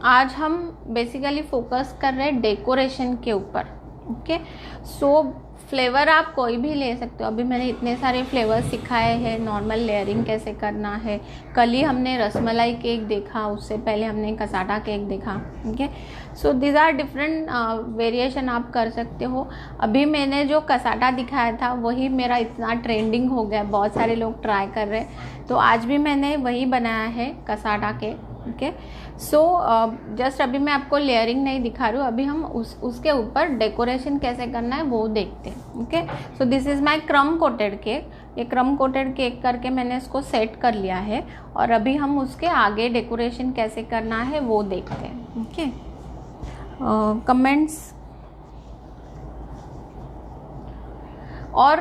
आज हम basically focus कर रहे हैं डेकोरेशन के ऊपर। ओके, सो फ्लेवर आप कोई भी ले सकते हो। अभी मैंने इतने सारे फ्लेवर सिखाए हैं, नॉर्मल लेयरिंग कैसे करना है। कल ही हमने रसमलाई केक देखा, उससे पहले हमने कसाटा केक देखा। Okay, so these are different variation आप कर सकते हो। अभी मैंने जो कसाटा दिखाया था वही मेरा इतना ट्रेंडिंग हो गया, बहुत सारे लोग ट्राई कर रहे हैं, तो आज भी मैंने वही बनाया है cassata cake. Okay, so just अभी मैं आपको लेयरिंग नहीं दिखा रही हूँ, अभी हम उसके ऊपर डेकोरेशन कैसे करना है वो देखते हैं। Okay, so this is my क्रम कोटेड केक। ये क्रम कोटेड केक करके मैंने इसको सेट कर लिया है, और अभी हम उसके आगे डेकोरेशन कैसे करना है वो देखते हैं। Okay, comments. और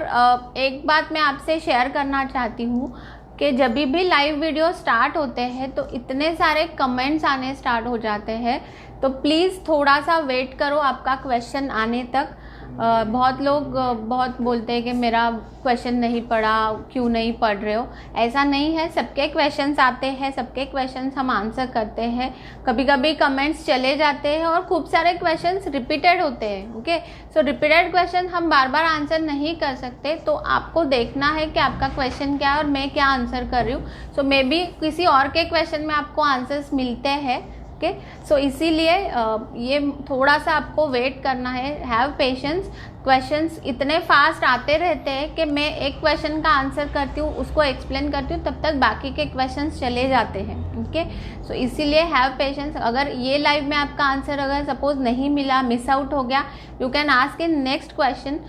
एक बात मैं आपसे शेयर करना चाहती हूँ कि जब भी लाइव वीडियो स्टार्ट होते हैं तो इतने सारे कमेंट्स आने स्टार्ट हो जाते हैं, तो प्लीज़ थोड़ा सा वेट करो आपका क्वेश्चन आने तक। बहुत लोग बहुत बोलते हैं कि मेरा क्वेश्चन नहीं पढ़ा, क्यों नहीं पढ़ रहे हो। ऐसा नहीं है, सबके क्वेश्चंस आते हैं, सबके क्वेश्चंस हम आंसर करते हैं। कभी कभी कमेंट्स चले जाते हैं और खूब सारे क्वेश्चंस रिपीटेड होते हैं। ओके, सो रिपीटेड क्वेश्चन हम बार बार आंसर नहीं कर सकते, तो आपको देखना है कि आपका क्वेश्चन क्या है और मैं क्या आंसर कर रही हूँ। सो मे बी किसी और के क्वेश्चन में आपको आंसर्स मिलते हैं। ओके, सो इसीलिए ये थोड़ा सा आपको वेट करना है, हैव पेशेंस। क्वेश्चंस इतने फास्ट आते रहते हैं कि मैं एक क्वेश्चन का आंसर करती हूँ, उसको एक्सप्लेन करती हूँ, तब तक बाकी के क्वेश्चंस चले जाते हैं। ओके, सो इसीलिए हैव पेशेंस। अगर ये लाइव में आपका आंसर अगर सपोज नहीं मिला, मिस आउट हो गया, you can ask in next question,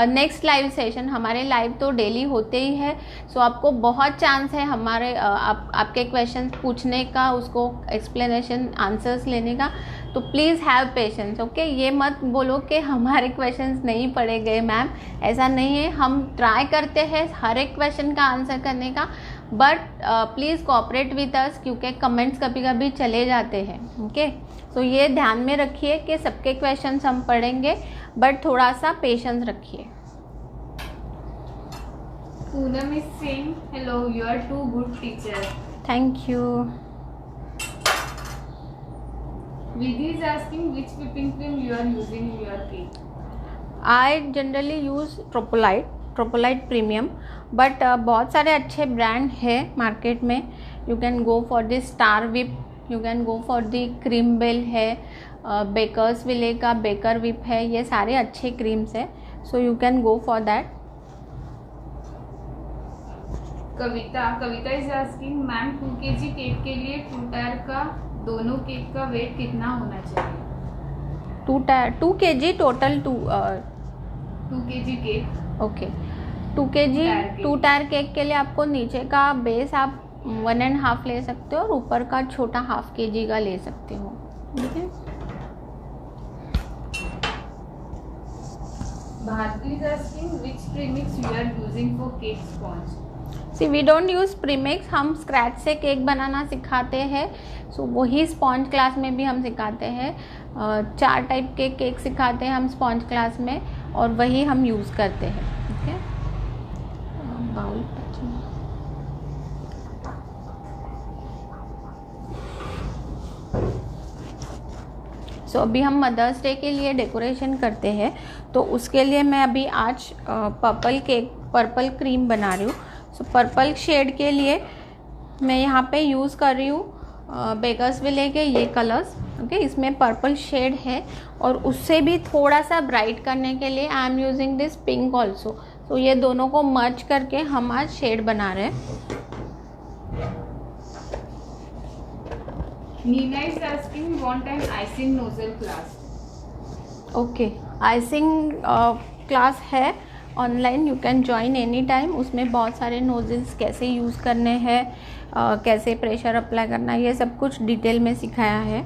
next live session. हमारे लाइव तो डेली होते ही है, सो आपको बहुत चांस है हमारे आपके क्वेश्चन पूछने का, उसको एक्सप्लेनेशन आंसर्स लेने का। तो प्लीज़ हैव पेशेंस। ओके, ये मत बोलो कि हमारे क्वेश्चंस नहीं पढ़े गए मैम, ऐसा नहीं है। हम ट्राई करते हैं हर एक क्वेश्चन का आंसर करने का, but please cooperate with us, क्योंकि कमेंट्स कभी कभी चले जाते हैं। ओके, सो ये ध्यान में रखिए कि सबके क्वेश्चंस हम पढ़ेंगे, बट थोड़ा सा पेशेंस रखिए। Poonam is saying hello, you are too good teacher. Thank you. Vidhi is asking which whipping cream you are using in your cake. I generally use Tropolite Premium, but बहुत सारे अच्छे brand है market में। You can go for the Star Whip, you can go for the Cream Bell है, Bakersville का Baker Whip है, ये सारे अच्छे क्रीम्स है, so you can go for that. Kavita is asking ma'am 2 kg cake के लिए 2 टायर का दोनों केक का वेट कितना होना चाहिए? 2 kg total 2 kg cake. Okay, 2 kg 2 tyre cake के लिए आपको नीचे का बेस आप 1.5 ले सकते हो और ऊपर का छोटा 1/2 kg का ले सकते हो। ठीक है, Bharti is asking which premix you are using for cake sponge. See we don't use premix, हम स्क्रैच से केक बनाना सिखाते हैं। सो वही स्पॉन्ज क्लास में भी हम सिखाते हैं। 4 टाइप के केक सिखाते हैं हम स्पॉन्ज क्लास में, और वही हम यूज़ करते हैं। ठीक है, बाउल सो अभी हम मदर्स डे के लिए डेकोरेशन करते हैं, तो उसके लिए मैं अभी आज पर्पल क्रीम बना रही हूँ। सो पर्पल शेड के लिए मैं यहाँ पे यूज़ कर रही हूँ बेकर्स विले के ये कलर्स। ओके, इसमें पर्पल शेड है, और उससे भी थोड़ा सा ब्राइट करने के लिए I am using this pink also. तो ये दोनों को मर्ज करके हम आज शेड बना रहे हैं। Nina is asking want an icing nozzle class. Okay, icing class है online, you can join any time. उसमें बहुत सारे नोजल्स कैसे यूज़ करने हैं, कैसे प्रेशर अप्लाई करना है, ये सब कुछ डिटेल में सिखाया है।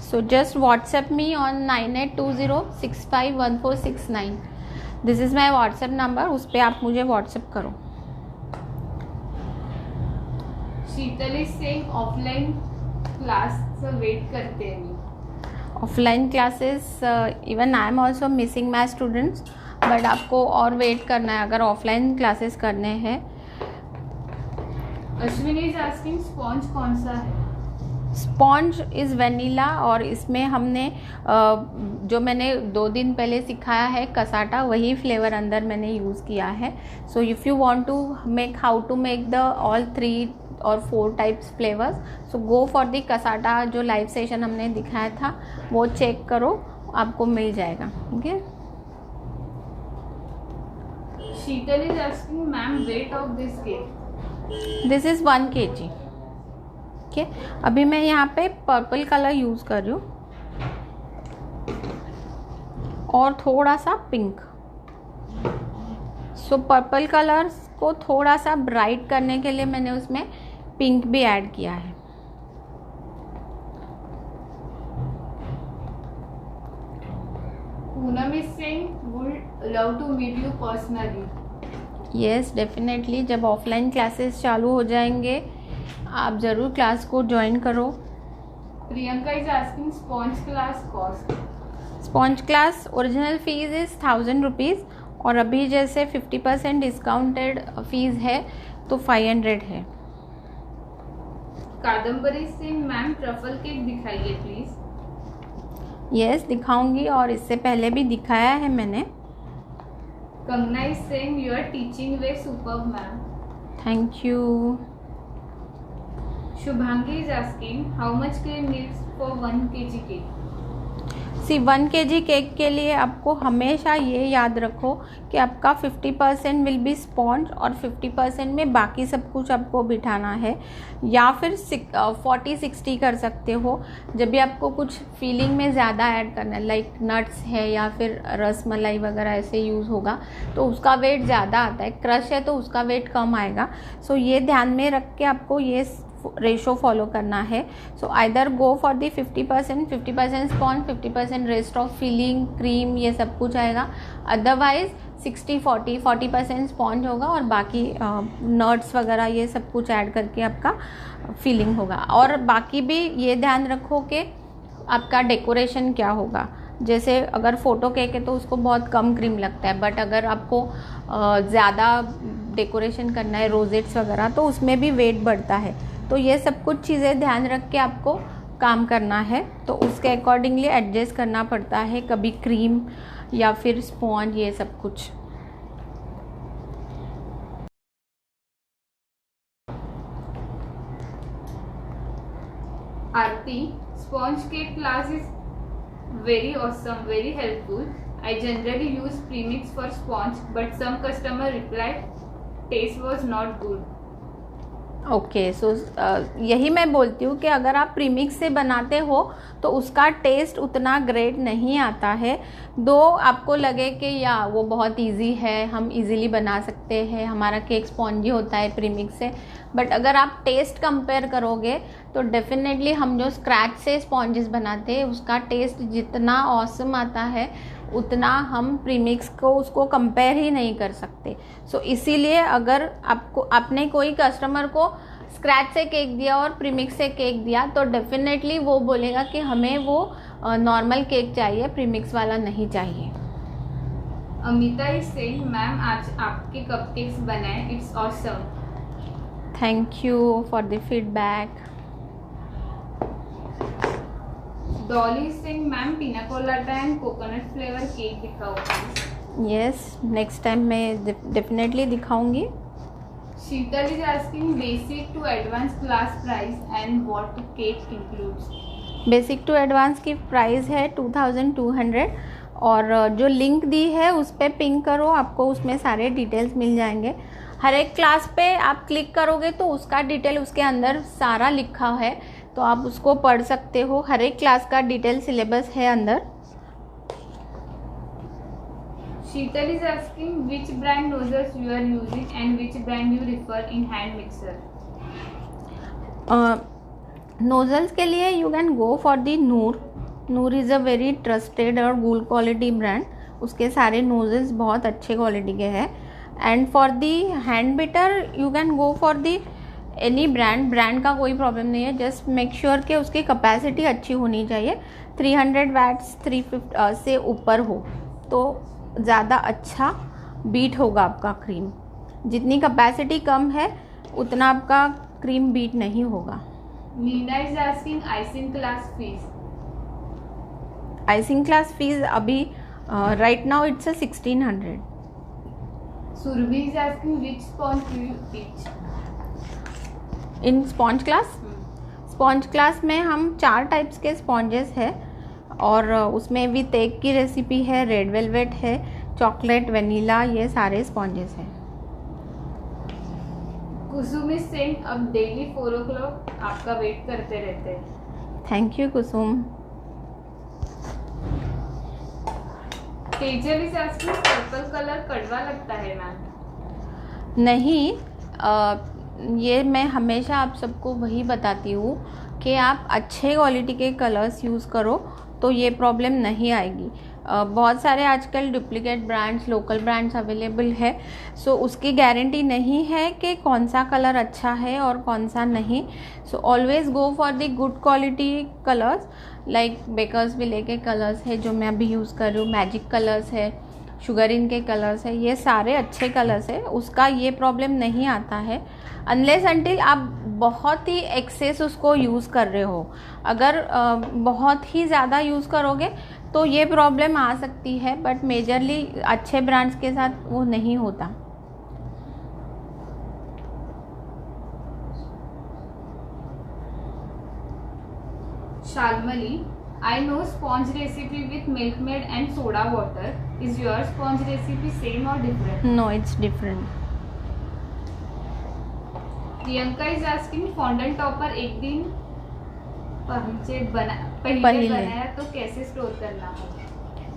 So just WhatsApp me on 9820651469। This is my WhatsApp number, उस पर आप मुझे व्हाट्सएप करो। Sheetal is saying offline class wait करते हैं। Offline classes even I am also missing my students, but आपको और वेट करना है अगर ऑफलाइन क्लासेस करने हैं। अश्विनी इज आस्किंग स्पॉन्ज कौन सा है? स्पॉन्ज इज़ वेनिला, और इसमें हमने जो मैंने 2 दिन पहले सिखाया है कसाटा, वही फ्लेवर अंदर मैंने यूज़ किया है. So if you want to make how to make the all 3 और 4 types flavours, so go for the cassata. जो लाइव सेशन हमने दिखाया था वो चेक करो, आपको मिल जाएगा. Okay. Sheetal is asking ma'am weight of this cake. This is 1 kg. Okay. अभी मैं यहाँ पे पर्पल कलर यूज़ कर रही हूँ और थोड़ा सा पिंक. सो पर्पल कलर को थोड़ा सा ब्राइट करने के लिए मैंने उसमें पिंक भी ऐड किया है. Poonam is saying would love to meet you personally. Yes, definitely. जब ऑफलाइन क्लासेस चालू हो जाएंगे आप ज़रूर क्लास को ज्वाइन करो. Priyanka is asking sponge class cost. Sponge class original fees is 1000 rupees, और अभी जैसे 50% डिस्काउंटेड फीस है तो 500 है. Kadambari Singh ma'am truffle cake दिखाइए प्लीज. यस, दिखाऊंगी, और इससे पहले भी दिखाया है मैंने. Kangana is saying your teaching way superb ma'am. Thank you. Shubhangi is asking how much cream needs for 1 kg cake. 1 kg cake के लिए आपको हमेशा ये याद रखो कि आपका 50% विल बी स्पॉन्ज और 50% में बाकी सब कुछ आपको बिठाना है, या फिर 40-60 कर सकते हो. जब भी आपको कुछ फीलिंग में ज़्यादा ऐड करना है, लाइक नट्स है या फिर रस मलाई वगैरह ऐसे यूज़ होगा तो उसका वेट ज़्यादा आता है. क्रश है तो उसका वेट कम आएगा. सो ये ध्यान में रख के आपको ये रेशो फॉलो करना है. So either go for the 50% sponge, 50% rest of filling cream, ये सब कुछ आएगा. अदरवाइज 60-40% स्पॉन्ज होगा और बाकी नट्स वगैरह ये सब कुछ ऐड करके आपका फिलिंग होगा. और बाकी भी ये ध्यान रखो कि आपका डेकोरेशन क्या होगा. जैसे अगर फ़ोटो केक है तो उसको बहुत कम क्रीम लगता है, बट अगर आपको ज़्यादा डेकोरेशन करना है, रोजेट्स वगैरह, तो उसमें भी वेट बढ़ता है. तो ये सब कुछ चीज़ें ध्यान रख के आपको काम करना है. तो उसके अकॉर्डिंगली एडजस्ट करना पड़ता है, कभी क्रीम या फिर स्पॉन्ज, ये सब कुछ. Aarti, sponge cake class is very awesome, very helpful. I generally use premix for sponge, but some customer replied taste was not good. Okay. So यही मैं बोलती हूँ कि अगर आप प्रीमिक्स से बनाते हो तो उसका टेस्ट उतना ग्रेट नहीं आता है. दो आपको लगे कि या वो बहुत इजी है, हम इजीली बना सकते हैं, हमारा केक स्पॉन्जी होता है प्रीमिक्स से, बट अगर आप टेस्ट कंपेयर करोगे तो डेफिनेटली हम जो स्क्रैच से स्पॉन्जेस बनाते हैं उसका टेस्ट जितना ऑसम आता है उतना हम प्रीमिक्स को उसको कंपेयर ही नहीं कर सकते. सो इसीलिए अगर आपने कोई कस्टमर को स्क्रैच से केक दिया और प्रीमिक्स से केक दिया तो डेफिनेटली वो बोलेगा कि हमें वो नॉर्मल केक चाहिए, प्रीमिक्स वाला नहीं चाहिए. अमिता इज सेइंग मैम आज आपके कपकेक्स बनाए, it's awesome. Thank you for the feedback. Dolly is saying ma'am pina colada and coconut flavour cake दिखाओ प्लीज. यस, नेक्स्ट टाइम मैं डेफिनेटली दिखाऊंगी. Sheetal is asking basic to advance class price and what cake includes. Basic to advance की price है 2200, और जो link दी है उस पर पिंग करो, आपको उसमें सारे डिटेल्स मिल जाएंगे. हर एक क्लास पे आप क्लिक करोगे तो उसका डिटेल उसके अंदर सारा लिखा है, तो आप उसको पढ़ सकते हो. हर एक क्लास का डिटेल सिलेबस है अंदर. Sheetal is asking which brand nozzles you are using and which brand you prefer in hand mixer. Nozzles के लिए you can go for the Noor. Noor is a very trusted और good quality brand. उसके सारे nozzles बहुत अच्छे quality के हैं. And for the hand bitter you can go for the any brand का कोई प्रॉब्लम नहीं है. जस्ट मेक श्योर कि उसकी कैपेसिटी अच्छी होनी चाहिए. 300 वैट्स 350 से ऊपर हो तो ज़्यादा अच्छा बीट होगा आपका क्रीम. जितनी कैपेसिटी कम है उतना आपका क्रीम बीट नहीं होगा. Neena is asking icing class fees. Icing class fees अभी right now it's 1600. Surbhi is asking which sponge do you teach. In sponge class, sponge class में हम 4 टाइप्स के स्पॉन्जेस है और उसमें विथ एग की रेसिपी है, रेड वेलवेट है, चॉकलेट, वनीला, ये सारे स्पॉन्जेस हैं. कुसुम इज सेइंग अब डेली 4 o'clock आपका वेट करते रहते हैं. Thank you Kusum. Tejal is asking purple colour कड़वा लगता है मैम. नहीं, ये मैं हमेशा आप सबको वही बताती हूँ कि आप अच्छे क्वालिटी के कलर्स यूज़ करो तो ये प्रॉब्लम नहीं आएगी. बहुत सारे आजकल duplicate brands, local brands available है, सो उसकी गारंटी नहीं है कि कौन सा कलर अच्छा है और कौन सा नहीं. So always go for the good quality colours, like Bakersville के कलर्स है जो मैं अभी यूज़ कर रही हूँ, मैजिक कलर्स है, शुगर इन के कलर्स है, ये सारे अच्छे कलर्स है, उसका ये प्रॉब्लम नहीं आता है अनलेस अंटिल आप बहुत ही एक्सेस उसको यूज़ कर रहे हो. अगर बहुत ही ज़्यादा यूज़ करोगे तो ये प्रॉब्लम आ सकती है, बट मेजरली अच्छे ब्रांड्स के साथ वो नहीं होता. शालमली, I know sponge recipe with milkmaid and soda water. Is your sponge recipe same or different? No, it's different. Priyanka is asking fondant topper एक दिन पहले बनाया तो कैसे स्टोर करना है.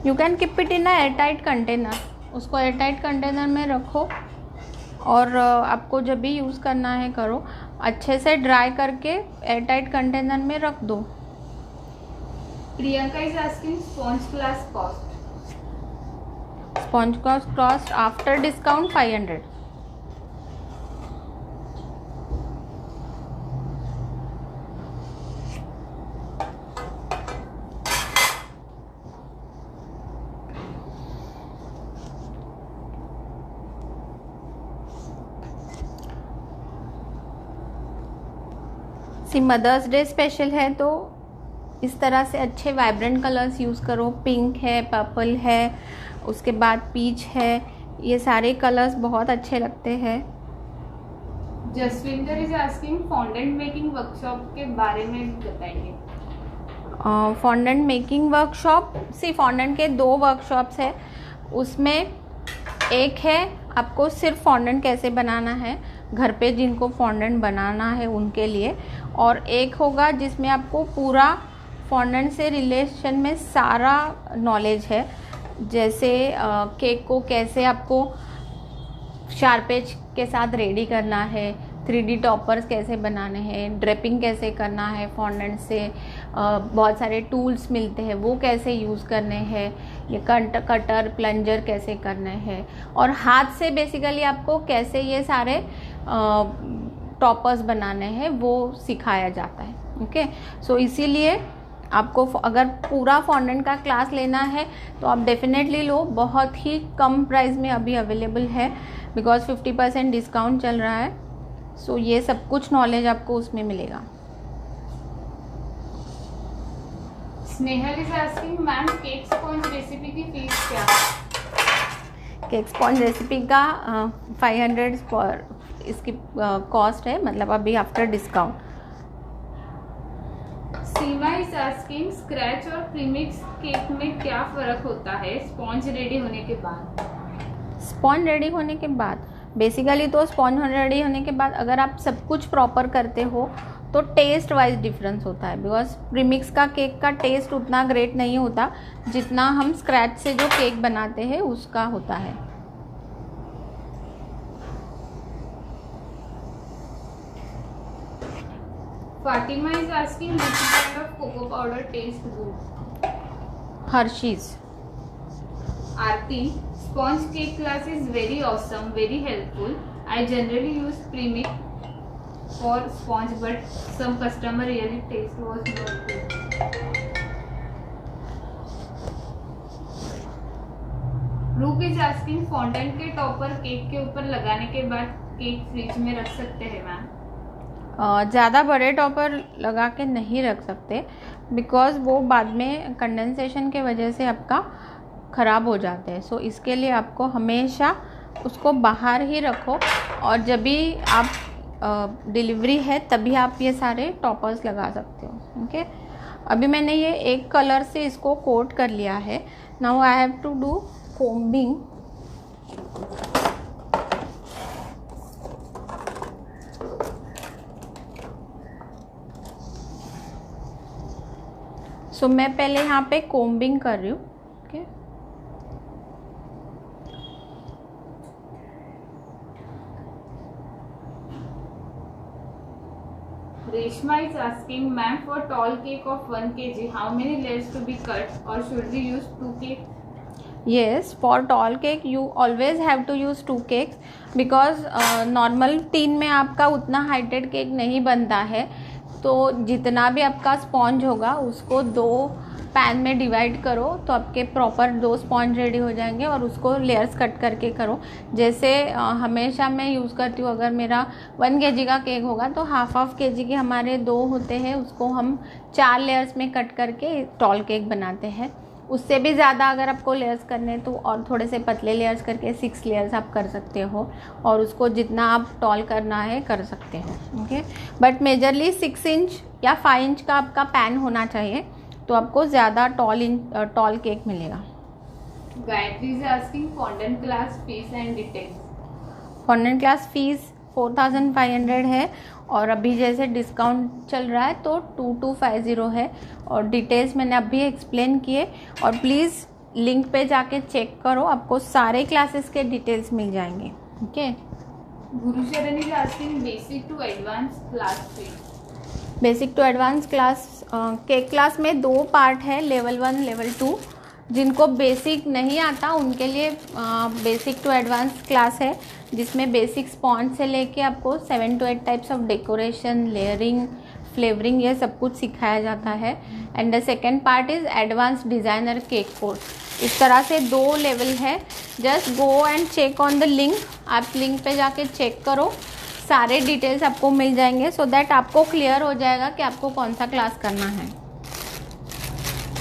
You can keep it in air tight container. उसको air tight container में रखो और आपको जब भी यूज़ करना है करो. अच्छे से ड्राई करके एयर टाइट कंटेनर में रख दो. Priyanka is asking sponge class cost. Sponge cost after discount 500. Mother's day special है तो इस तरह से अच्छे वाइब्रेंट कलर्स यूज़ करो. पिंक है, पर्पल है, उसके बाद पीच है, ये सारे कलर्स बहुत अच्छे लगते हैं. Jasvinder is asking fondant making workshop के बारे में बताइए. फॉन्डेंट मेकिंग वर्कशॉप, फॉन्डेंट के 2 वर्कशॉप्स है. उसमें एक है आपको सिर्फ फॉन्डेंट कैसे बनाना है घर पे जिनको फॉन्डेंट बनाना है उनके लिए, और एक होगा जिसमें आपको पूरा फॉन्डेंट से रिलेशन में सारा नॉलेज है. जैसे केक को कैसे आपको शार्प एज के साथ रेडी करना है, 3D टॉपर्स कैसे बनाने हैं, ड्रेपिंग कैसे करना है फॉन्डेंट से, बहुत सारे टूल्स मिलते हैं वो कैसे यूज़ करने हैं, ये कटर प्लंजर कैसे करने हैं, और हाथ से बेसिकली आपको कैसे ये सारे टॉपर्स बनाने हैं वो सिखाया जाता है. ओके, सो इसीलिए आपको अगर पूरा फॉन्डेंट का क्लास लेना है तो आप डेफिनेटली लो. बहुत ही कम प्राइस में अभी अवेलेबल है बिकॉज 50% डिस्काउंट चल रहा है. सो ये सब कुछ नॉलेज आपको उसमें मिलेगा. Snehal is asking ma'am cake sponge recipe की फीस क्या है. केक स्पॉन्ज रेसिपी का 500 पर इसकी कॉस्ट है, मतलब अभी after discount. Seema is asking scratch और प्रीमिक्स केक में क्या फ़र्क होता है स्पॉन्ज रेडी होने के बाद. स्पॉन्ज रेडी होने के बाद बेसिकली तो स्पॉन्ज रेडी होने के बाद अगर आप सब कुछ प्रॉपर करते हो तो टेस्ट वाइज डिफरेंस होता है. बिकॉज प्रीमिक्स का केक का टेस्ट उतना ग्रेट नहीं होता जितना हम स्क्रैच से जो केक बनाते हैं उसका होता है. Fatima is asking which kind of cocoa powder tastes good. Hershey's. Aarti, sponge cake class is very awesome, very helpful. I generally use premix for sponge, but some customer really taste was not good. रूप is asking fondant के topper cake के ऊपर लगाने के बाद cake fridge में रख सकते हैं मैम. ज़्यादा बड़े टॉपर लगा के नहीं रख सकते, बिकॉज़ वो बाद में कंडेंसेशन के वजह से आपका ख़राब हो जाते हैं। सो इसके लिए आपको हमेशा उसको बाहर ही रखो, और जब भी आप डिलीवरी है तभी आप ये सारे टॉपर्स लगा सकते हो। ओके, अभी मैंने ये एक कलर से इसको कोट कर लिया है। Now I have to do combing. सो मैं पहले यहाँ पे कोम्बिंग कर रही हूँ। Okay, Reshma is asking, ma'am, for tall cake of 1 kg, how many layers to be cut, or should we use 2 cake? yes, for tall cake you always have to use 2 cakes, because normal tin में आपका उतना heighted cake नहीं बनता है। तो जितना भी आपका स्पॉन्ज होगा उसको 2 पैन में डिवाइड करो, तो आपके प्रॉपर 2 स्पॉन्ज रेडी हो जाएंगे, और उसको लेयर्स कट करके करो। जैसे हमेशा मैं यूज़ करती हूँ, अगर मेरा 1 kg का केक होगा तो हाफ kg के हमारे 2 होते हैं, उसको हम 4 लेयर्स में कट करके टॉल केक बनाते हैं। उससे भी ज़्यादा अगर आपको लेयर्स करने तो और थोड़े से पतले लेयर्स करके 6 लेयर्स आप कर सकते हो, और उसको जितना आप टॉल करना है कर सकते हो। ओके, बट मेजरली 6 इंच या 5 इंच का आपका पैन होना चाहिए, तो आपको ज़्यादा टॉल केक मिलेगा। Gayatri is asking fondant class fees and details. Fondant class fees 4500 है, और अभी जैसे डिस्काउंट चल रहा है तो 2250 है, और डिटेल्स मैंने अभी एक्सप्लेन किए। और प्लीज़ लिंक पे जाके चेक करो, आपको सारे क्लासेस के डिटेल्स मिल जाएंगे। Okay, Gurucharan is asking basic to advanced class fees. Basic to advance class cake class में 2 पार्ट है, लेवल 1 लेवल 2। जिनको बेसिक नहीं आता उनके लिए बेसिक टू एडवांस क्लास है, जिसमें बेसिक स्पॉन्ज से लेके आपको 7 to 8 types of decoration, layering, flavouring, ये सब कुछ सिखाया जाता है। And the second part is advance designer cake course. इस तरह से 2 लेवल है। Just go and check on the link, आप लिंक पे जाके चेक करो, सारे डिटेल्स आपको मिल जाएंगे, सो दैट आपको क्लियर हो जाएगा कि आपको कौन सा क्लास करना है।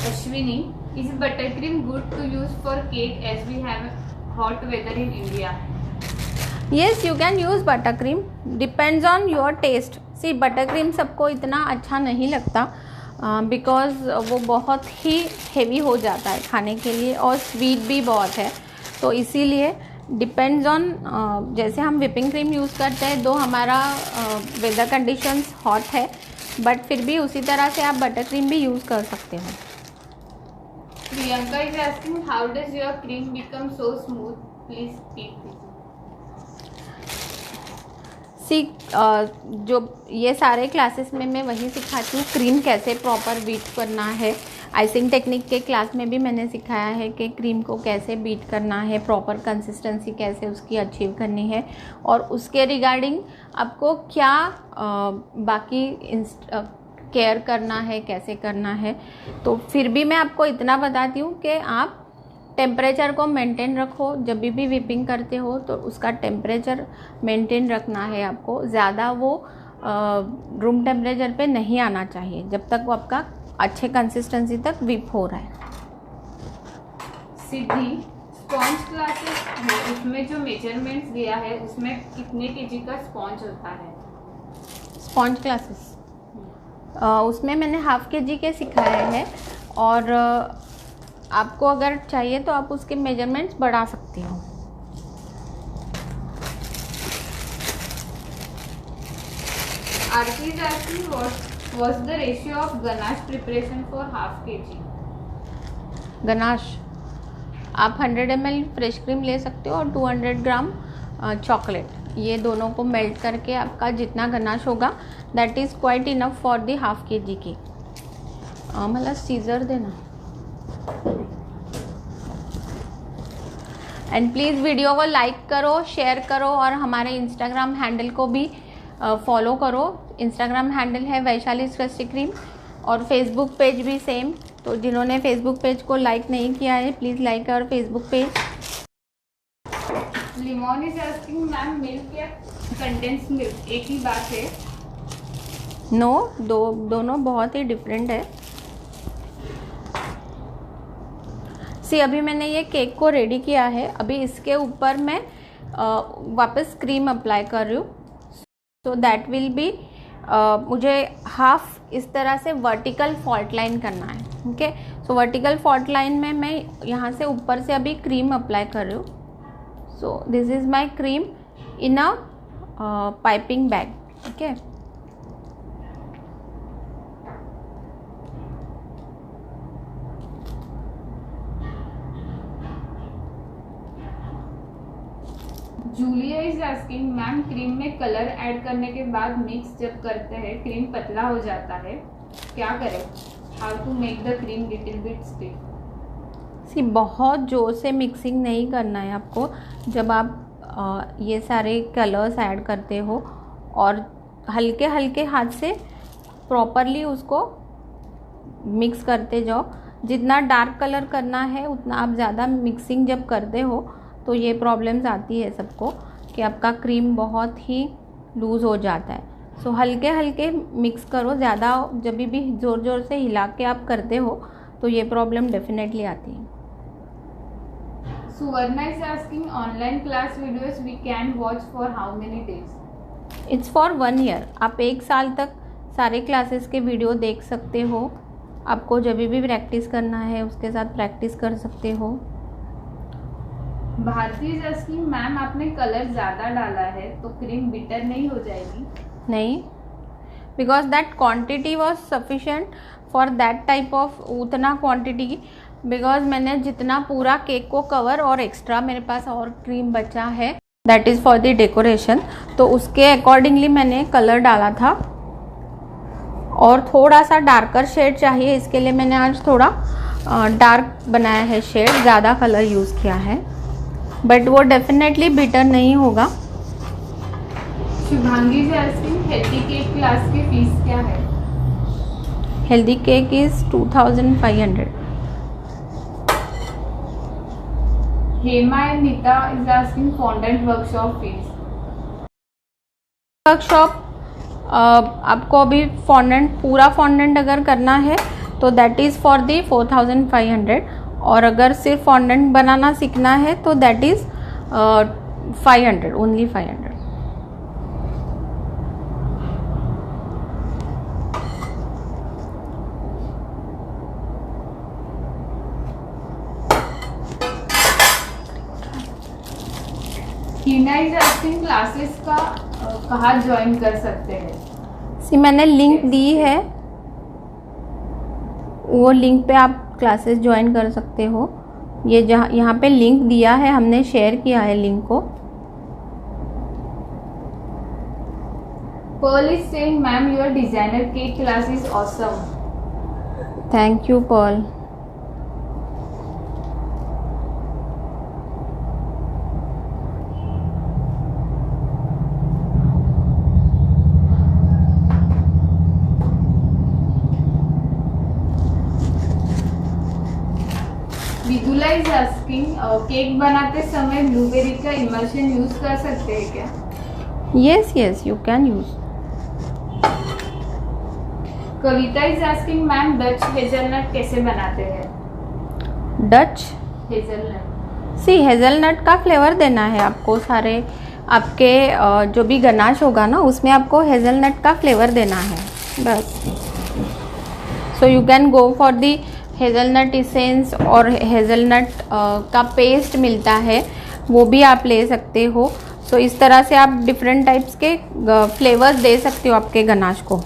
Ashwini, is buttercream good to use for cake as we have hot weather in India? Yes, you can use butter cream, depends on your taste. See butter cream सबको इतना अच्छा नहीं लगता, बिकॉज वो बहुत ही हेवी हो जाता है खाने के लिए, और स्वीट भी बहुत है। तो इसीलिए डिपेंड्स ऑन, जैसे हम व्हिपिंग क्रीम यूज़ करते हैं, दो हमारा वेदर कंडीशंस हॉट है, बट फिर भी उसी तरह से आप बटर क्रीम भी यूज़ कर सकते हो। Priyanka is asking, how does your cream become so smooth? Please speak. जो ये सारे क्लासेस में मैं वही सिखाती हूँ, क्रीम कैसे प्रॉपर बीट करना है। आइसिंग टेक्निक के क्लास में भी मैंने सिखाया है कि क्रीम को कैसे बीट करना है, प्रॉपर कंसिस्टेंसी कैसे उसकी अचीव करनी है, और उसके रिगार्डिंग आपको क्या बाकी केयर करना है, कैसे करना है। तो फिर भी मैं आपको इतना बताती हूँ कि आप टेम्परेचर को मेंटेन रखो। जब भी व्हिपिंग करते हो तो उसका टेम्परेचर मेंटेन रखना है आपको, ज़्यादा वो रूम टेम्परेचर पे नहीं आना चाहिए जब तक वो आपका अच्छे कंसिस्टेंसी तक व्हिप हो रहा है। सिद्धि, स्पॉन्ज क्लासेस है, उसमें जो मेजरमेंट्स दिया है उसमें कितने केजी का स्पॉन्ज होता है? स्पॉन्ज क्लासेस उसमें मैंने हाफ kg के सिखाया है, और आपको अगर चाहिए तो आप उसके मेजरमेंट्स बढ़ा सकते हो। Aarti is asking what was the ratio of ganache preparation for half kg? Ganache आप 100 ml फ्रेश क्रीम ले सकते हो, और 200 ग्राम चॉकलेट, ये दोनों को मेल्ट करके आपका जितना गनाश होगा that is quite enough for the half kg की। मला सीजर देना। एंड प्लीज़ वीडियो को लाइक करो, शेयर करो, और हमारे इंस्टाग्राम हैंडल को भी फॉलो करो। इंस्टाग्राम हैंडल है वैशाली स्वस्ति क्रीम, और फेसबुक पेज भी सेम। तो जिन्होंने फेसबुक पेज को लाइक नहीं किया है प्लीज़ लाइक और Facebook page. Limon is asking, ma'am milk या कंडेंस मिल्क एक ही बात है? नो, दोनों बहुत ही डिफरेंट है। सी अभी मैंने ये केक को रेडी किया है, अभी इसके ऊपर मैं वापस क्रीम अप्लाई कर रही हूँ। सो दैट विल बी मुझे हाफ इस तरह से वर्टिकल फॉल्ट लाइन करना है। ओके, सो वर्टिकल फॉल्ट लाइन में मैं यहाँ से ऊपर से अभी क्रीम अप्लाई कर रही हूँ। So this is my cream in a piping bag. Okay, Julia is asking, ma'am cream में कलर ऐड करने के बाद मिक्स जब करते हैं क्रीम पतला हो जाता है, क्या करें? How to make the cream little bit stiff? See बहुत ज़ोर से मिक्सिंग नहीं करना है आपको। जब आप ये सारे कलर्स ऐड करते हो और हल्के हल्के हाथ से प्रॉपरली उसको मिक्स करते जाओ। जितना डार्क कलर करना है उतना आप ज़्यादा मिक्सिंग जब करते हो तो ये प्रॉब्लम्स आती है सबको कि आपका क्रीम बहुत ही लूज़ हो जाता है। सो हल्के हल्के मिक्स करो, ज़्यादा जब भी ज़ोर ज़ोर से हिला के आप करते हो तो ये प्रॉब्लम डेफिनेटली आती है। Suvarna is asking, online class videos we can watch for how many days? It's for 1 year. आप 1 साल तक सारे क्लासेस के वीडियो देख सकते हो। आपको जब भी प्रैक्टिस करना है उसके साथ प्रैक्टिस कर सकते हो। भारती इज आस्किंग, मैम आपने कलर ज़्यादा डाला है तो क्रीम बिटर नहीं हो जाएगी? नहीं, because that quantity was sufficient for that type of, उतना क्वांटिटी, बिकॉज मैंने जितना पूरा केक को कवर और एक्स्ट्रा मेरे पास और क्रीम बचा है that is for the decoration, तो उसके अकॉर्डिंगली मैंने कलर डाला था। और थोड़ा सा डार्कर शेड चाहिए, इसके लिए मैंने आज थोड़ा डार्क बनाया है शेड, ज़्यादा कलर यूज़ किया है, बट वो डेफिनेटली बिटर नहीं होगा। Shubhangi ji asking, healthy cake class की फीस क्या है? Healthy cake is 2500। Hema and Neeta is asking, fondant workshop fees? Workshop आपको अभी पूरा फॉन्डेंट अगर करना है तो दैट इज़ फॉर दी 4500, और अगर सिर्फ फॉन्डेंट बनाना सीखना है तो that is 500, only 500। Heena is asking, classes का कहाँ ज्वाइन कर सकते हैं? सी मैंने लिंक दी है, वो लिंक पे आप क्लासेस ज्वाइन कर सकते हो। ये यहाँ पे लिंक दिया है, हमने शेयर किया है लिंक को। Pearl is saying, ma'am your designer cake class is awesome. Thank you Pearl. Vidula is asking, cake बनाते समय ब्लूबेरी का इमल्शन यूज कर सकते हैं क्या? Yes yes, you can use. Kavita is asking, ma'am Dutch hazelnut कैसे बनाते हैं? डच हेजलनट, सी हेजलनट का फ्लेवर देना है आपको, सारे आपके जो भी गनाश होगा ना उसमें आपको हेजलनट का फ्लेवर देना है बस। सो you can go for the hazelnut essence, और हेज़लनट का पेस्ट मिलता है वो भी आप ले सकते हो। सो इस तरह से आप डिफरेंट टाइप्स के फ्लेवर्स दे सकते हो आपके गनाश को।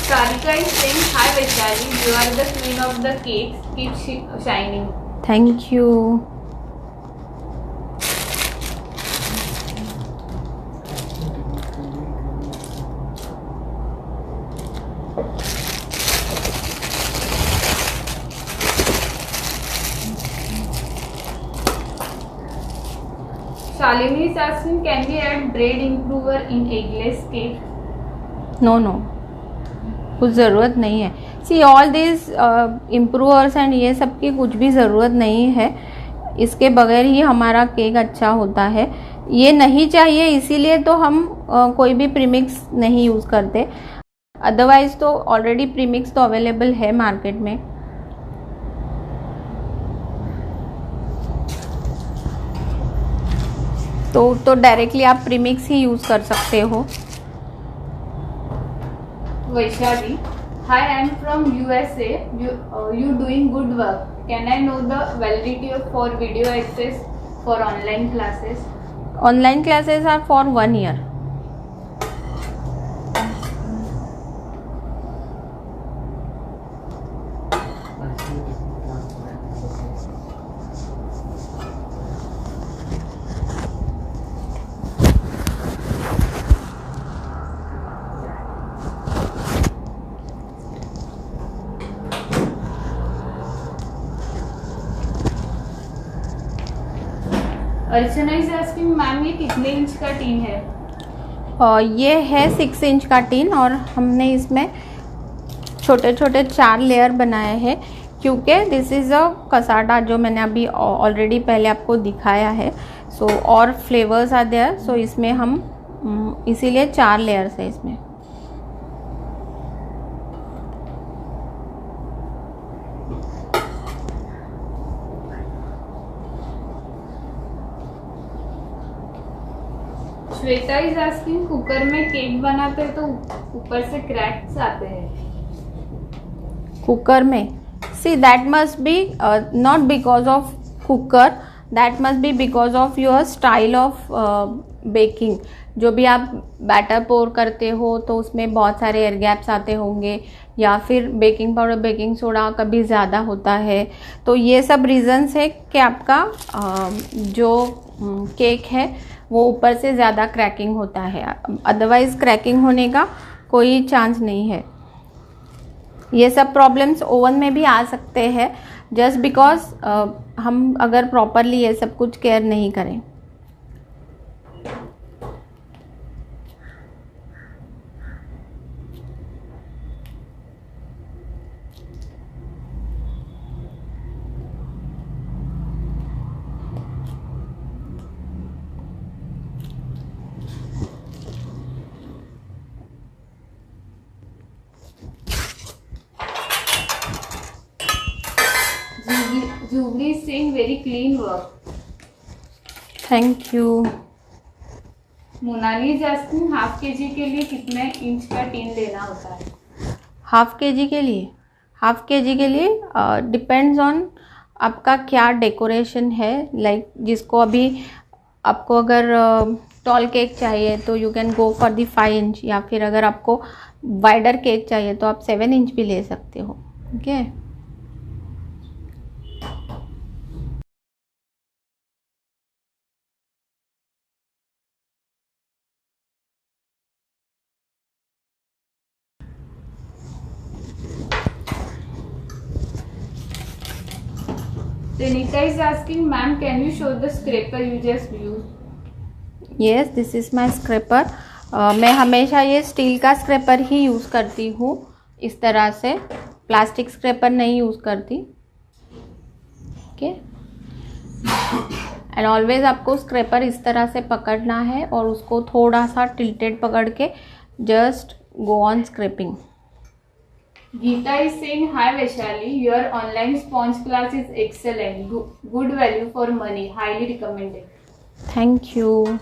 Sarika is saying, hi Vaishali, you are the queen of the cakes, keep shining. Thank you. Shalini is asking, can we add bread improver in eggless cake? No कुछ ज़रूरत नहीं है। See all this improvers and ये सब की कुछ भी ज़रूरत नहीं है। इसके बगैर ही हमारा केक अच्छा होता है। ये नहीं चाहिए इसीलिए तो हम कोई भी प्रीमिक्स नहीं यूज़ करते, अदरवाइज़ तो ऑलरेडी प्रीमिक्स तो अवेलेबल है मार्केट में। तो डायरेक्टली आप प्रीमिक्स ही यूज़ कर सकते हो। Vaishali, hi, I am from USA. You doing good work. Can I know the validity for video access for online classes? Online classes are for 1 year. Archana is asking, ma'am ये कितने inch का tin है? ये है 6 inch का tin और हमने इसमें छोटे छोटे 4 लेयर बनाए हैं क्योंकि दिस इज़ अ कसाटा जो मैंने अभी ऑलरेडी पहले आपको दिखाया है। सो और फ्लेवर्स आर देयर, सो इसमें हम इसीलिए 4 लेयर्स है इसमें। श्वेता इज आस्किंग, कुकर में केक बनाते हैं तो ऊपर से क्रैक्स आते हैं। कुकर में see that must be not because of cooker, that must be because of your style of baking. जो भी आप बैटर पोर करते हो तो उसमें बहुत सारे एयर गैप्स आते होंगे, या फिर बेकिंग पाउडर बेकिंग सोडा कभी ज़्यादा होता है। तो ये सब रीज़न्स है कि आपका जो केक है वो ऊपर से ज़्यादा क्रैकिंग होता है, अदरवाइज़ क्रैकिंग होने का कोई चांस नहीं है। ये सब प्रॉब्लम्स ओवन में भी आ सकते हैं जस्ट बिकॉज हम अगर प्रॉपरली ये सब कुछ केयर नहीं करें। Jubilee is saying very clean work. Thank you. Monali is asking, half KG के लिए कितने इंच का टीन लेना होता है? हाफ केजी के लिए डिपेंड्स ऑन आपका क्या डेकोरेशन है। लाइक जिसको अभी आपको अगर टॉल केक चाहिए तो you can go for the 5 inch, या फिर अगर आपको वाइडर केक चाहिए तो आप 7 इंच भी ले सकते हो। Okay Renita is asking, ma'am, can you show the scraper you just used? Yes, this is my scraper. मैं हमेशा ये स्टील का स्क्रैपर ही यूज़ करती हूँ, इस तरह से प्लास्टिक स्क्रैपर नहीं यूज़ करती। ओके, एंड ऑलवेज आपको स्क्रैपर इस तरह से पकड़ना है और उसको थोड़ा सा टिल्टेड पकड़ के just go on scraping. Geeta is saying, hi Vaishali, your online sponge class is excellent. Good value for money. Highly recommended. Thank you.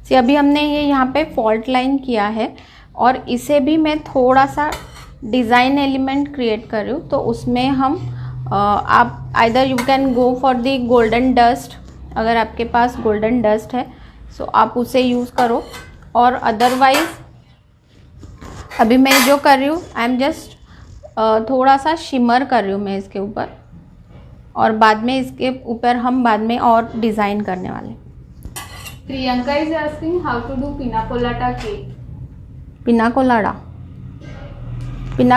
See अभी हमने ये यहाँ पे फॉल्ट लाइन किया है और इसे भी मैं थोड़ा सा डिज़ाइन एलिमेंट क्रिएट कर रही हूँ। तो उसमें हम आप either you can go for the golden dust, अगर आपके पास गोल्डन डस्ट है सो आप उसे यूज़ करो, और अदरवाइज़ अभी मैं जो कर रही हूँ आई एम जस्ट थोड़ा सा शिमर कर रही हूँ मैं इसके ऊपर, और बाद में इसके ऊपर हम बाद में और डिज़ाइन करने वाले। Priyanka is asking how to do pina colada cake. Pina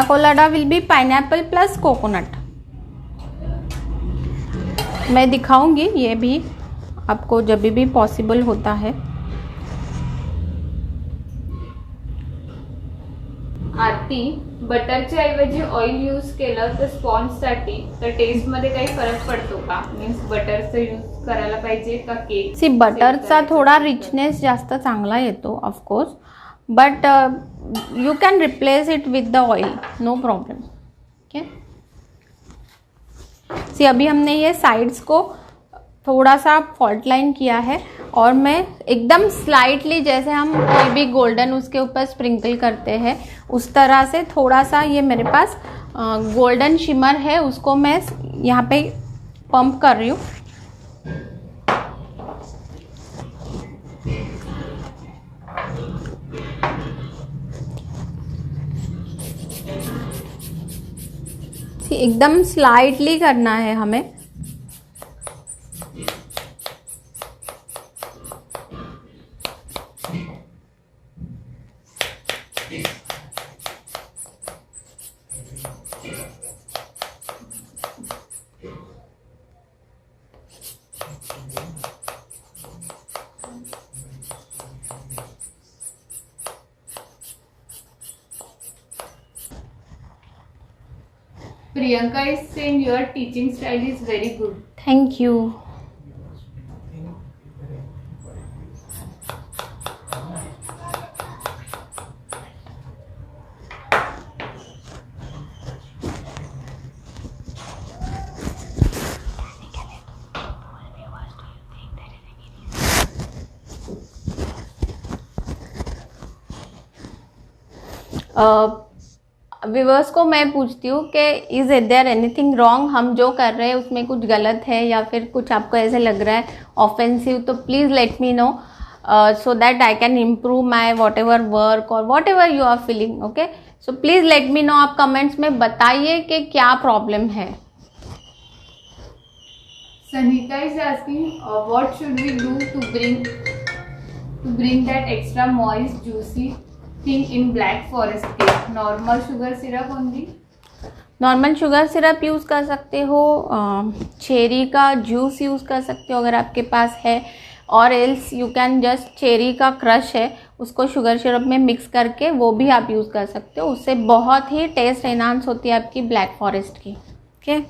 colada will be pineapple plus coconut. मैं दिखाऊंगी ये भी आपको जब भी पॉसिबल होता है। आरती, बटरच्या ऐवजी ऑइल यूज केलं तर स्पॉन्जसाठी तर टेस्टमध्ये काही फरक पडतो का? मीन्स बटरचं यूज करायला पाहिजे का केक? सी बटरचा थोडा रिचनेस जास्त चांगला येतो of course, but you can replace it with the oil, no problem. Okay, see अभी हमने ये साइड्स को थोड़ा सा फॉल्ट लाइन किया है और मैं एकदम स्लाइटली जैसे हम कोई भी गोल्डन उसके ऊपर स्प्रिंकल करते हैं उस तरह से थोड़ा सा ये मेरे पास गोल्डन शिमर है, उसको मैं यहाँ पे पंप कर रही हूँ. एकदम स्लाइटली करना है हमें. Priyanka is saying your teaching style is very good. Thank you. Viewers को मैं पूछती हूँ कि इज़ देयर एनीथिंग रॉन्ग, हम जो कर रहे हैं उसमें कुछ गलत है या फिर कुछ आपको ऐसे लग रहा है ऑफेंसिव, तो please let me know so that I can improve my whatever work और whatever you are feeling. Okay, so please let me know, आप कमेंट्स में बताइए कि क्या प्रॉब्लम है. Sanita is asking what should we do to bring that extra moist juicy thing in Black Forest cake? Normal sugar syrup only? Normal sugar syrup use कर सकते हो, cherry का जूस यूज़ कर सकते हो अगर आपके पास है, और else you can just cherry का क्रश है उसको शुगर सिरप में मिक्स करके वो भी आप यूज़ कर सकते हो. उससे बहुत ही टेस्ट एनहांस होती है आपकी ब्लैक फॉरेस्ट की. Okay,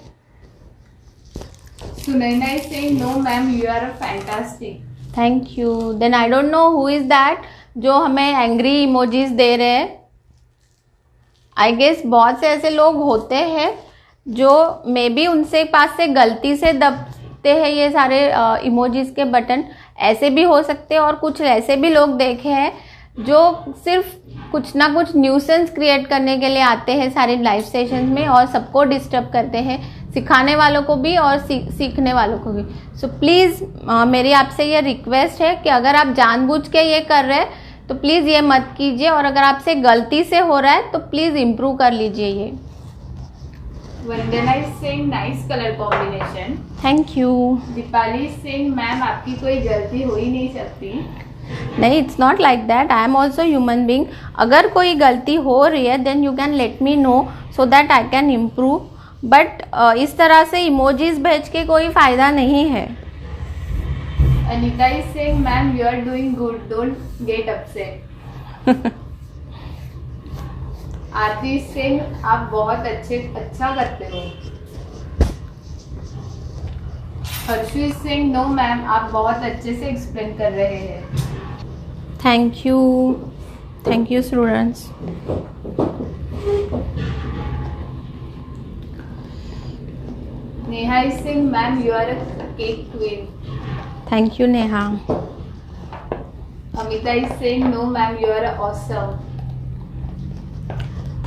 Sunaina is saying no ma'am you are a fantastic. Thank you. Then I don't know who is that जो हमें एंग्री इमोजीज दे रहे हैं. आई गेस बहुत से ऐसे लोग होते हैं जो मे बी उनसे पास से गलती से दबते हैं ये सारे इमोजीज के बटन, ऐसे भी हो सकते हैं. और कुछ ऐसे भी लोग देखे हैं जो सिर्फ कुछ ना कुछ न्यूसेंस क्रिएट करने के लिए आते हैं सारे लाइव सेशंस में और सबको डिस्टर्ब करते हैं, सिखाने वालों को भी और सीखने वालों को भी. सो प्लीज़ मेरी आपसे ये रिक्वेस्ट है कि अगर आप जानबूझ के ये कर रहे हैं तो प्लीज़ ये मत कीजिए, और अगर आपसे गलती से हो रहा है तो प्लीज़ इम्प्रूव कर लीजिए ये. Vandana is saying nice colour combination. Thank you. Deepali is saying ma'am आपकी कोई गलती हो ही नहीं सकती. नहीं, it's not like that. I am also human being. अगर कोई गलती हो रही है then you can let me know so that I can improve. But इस तरह से इमोजीज भेज के कोई फ़ायदा नहीं है. Anita is saying ma'am you are doing good, don't get upset. Aarti is saying आप बहुत अच्छा करते हो. Harshu is saying no ma'am आप बहुत अच्छे से एक्सप्लेन कर रहे हैं. Thank you students. Neha is saying ma'am you are a cake queen. Thank you Neha. Amita is saying no ma'am you are awesome.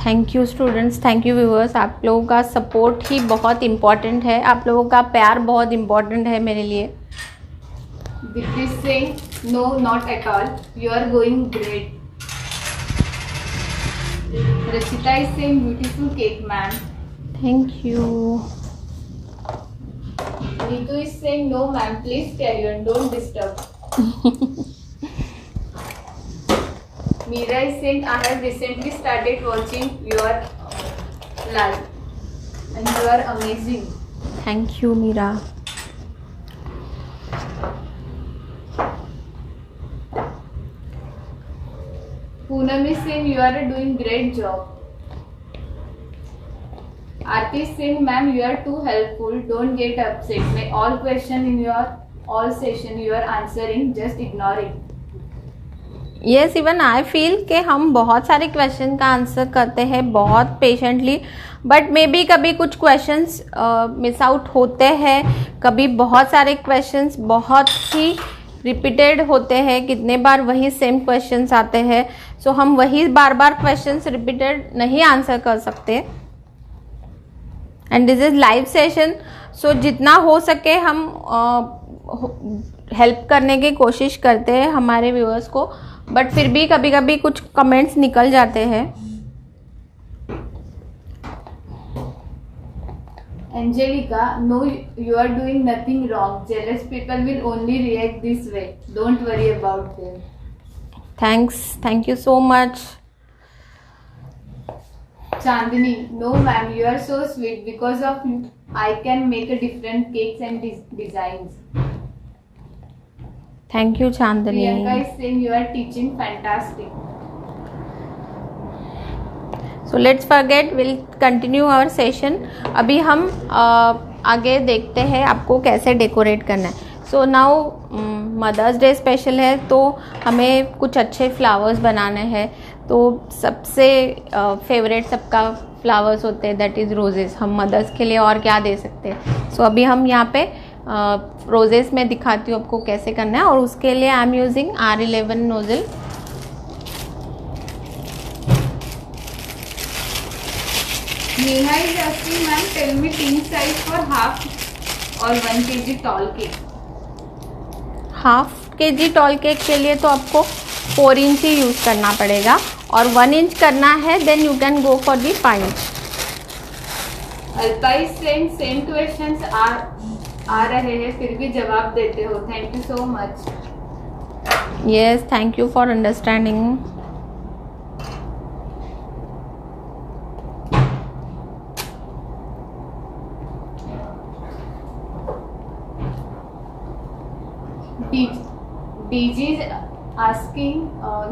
Thank you students, thank you viewers. आप लोगों का सपोर्ट ही बहुत इम्पॉर्टेंट है, आप लोगों का प्यार बहुत इम्पॉर्टेंट है मेरे लिए. Deepti is saying no not at all you are going great. Rachita is saying beautiful cake ma'am. Thank you. Nitu is saying no ma'am please carry on, don't disturb. Meera is saying I have recently started watching your live and you are amazing. Thank you Meera. Poonam is saying you are doing great job. Artist saying, ma'am, you are too helpful. Don't get upset. May all question in your all session you are answering, just ignore it. Yes, even I feel कि हम बहुत सारे question का answer करते हैं बहुत patiently, but may be कभी कुछ क्वेश्चंस मिस आउट होते हैं, कभी बहुत सारे क्वेश्चंस बहुत ही रिपीटेड होते हैं, कितने बार वही सेम क्वेश्चंस आते हैं, सो हम वही बार बार क्वेश्चंस रिपीटेड नहीं आंसर कर सकते. And this is live session, so जितना हो सके हम हेल्प करने की कोशिश करते हैं हमारे व्यूअर्स को, बट फिर भी कभी कभी कुछ कमेंट्स निकल जाते हैं. Angelica, no, you are doing nothing wrong. Jealous people will only react this way. Don't worry about them. Thanks, thank you so much. Chandini, no ma'am, you are so sweet. Because of you, I can make a different cakes and designs. Thank you, Chandini. Priyanka is saying you are teaching fantastic. So let's forget, will continue our session. अभी हम आगे देखते हैं आपको कैसे decorate करना है. So now mother's day special है, तो हमें कुछ अच्छे फ्लावर्स बनाने हैं. तो सबसे फेवरेट सबका फ्लावर्स होते हैं, दैट इज़ रोजेस. हम मदर्स के लिए और क्या दे सकते हैं. सो अभी हम यहाँ पे रोजेस में दिखाती हूँ आपको कैसे करना है, और उसके लिए I am using R11 nozzle. Neha is asking, ma'am, tell me tin size for half or 1 kg tall cake. Half kg tall cake के लिए तो आपको 4 इंच ही यूज़ करना पड़ेगा, और 1 इंच करना है then you can go for the 5 inch. Alpa is saying same questions आ रहे हैं फिर भी जवाब देते हो. Thank you so much. Yes, thank you for understanding.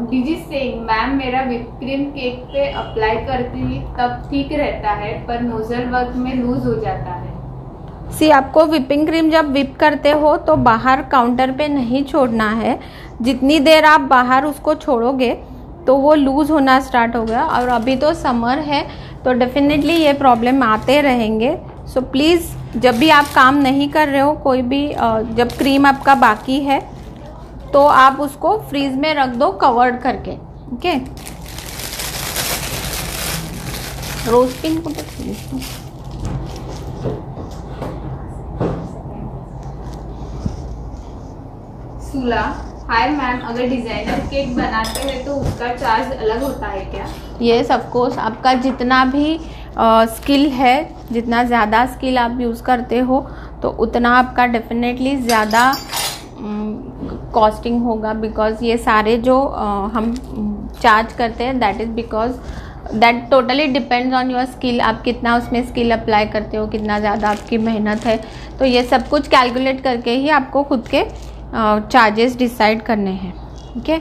DG saying, ma'am मेरा विप क्रीम केक पे अप्लाई करती ही तब ठीक रहता है, पर नोजल वर्क में लूज हो जाता है. सी, आपको विपिंग क्रीम जब विप करते हो तो बाहर काउंटर पे नहीं छोड़ना है. जितनी देर आप बाहर उसको छोड़ोगे तो वो लूज़ होना स्टार्ट होगा, और अभी तो समर है तो डेफिनेटली ये प्रॉब्लम आते रहेंगे. सो प्लीज़ जब भी आप काम नहीं कर रहे हो, कोई भी जब क्रीम आपका बाकी है तो आप उसको फ्रीज में रख दो कवर्ड करके. ओके, रोज पिन को सुला, हाय मैम, अगर डिजाइनर केक बनाते हैं तो उसका चार्ज अलग होता है क्या? Yes, of course. आपका जितना भी स्किल है, जितना ज़्यादा स्किल आप यूज़ करते हो तो उतना आपका डेफिनेटली ज़्यादा कॉस्टिंग होगा. बिकॉज ये सारे जो हम चार्ज करते हैं that is because that totally depends on your skill. आप कितना उसमें स्किल अप्लाई करते हो, कितना ज़्यादा आपकी मेहनत है, तो ये सब कुछ कैलकुलेट करके ही आपको खुद के चार्जेस डिसाइड करने हैं. ओके,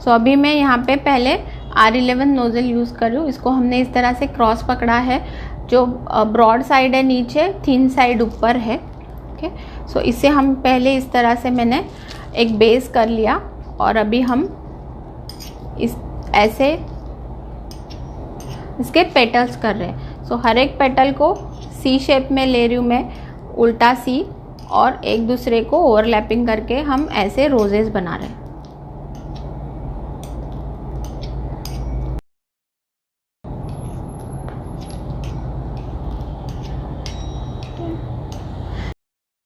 सो अभी मैं यहाँ पे पहले R11 नोज़ल यूज़ कर रही हूँ. इसको हमने इस तरह से क्रॉस पकड़ा है, जो ब्रॉड साइड है नीचे, थिन साइड ऊपर है. ओके, सो इसे हम पहले इस तरह से मैंने एक बेस कर लिया, और अभी हम इस ऐसे इसके पेटल्स कर रहे हैं. सो हर एक पेटल को सी शेप में ले रही हूँ मैं, उल्टा सी, और एक दूसरे को ओवरलैपिंग करके हम ऐसे रोजेस बना रहे हैं.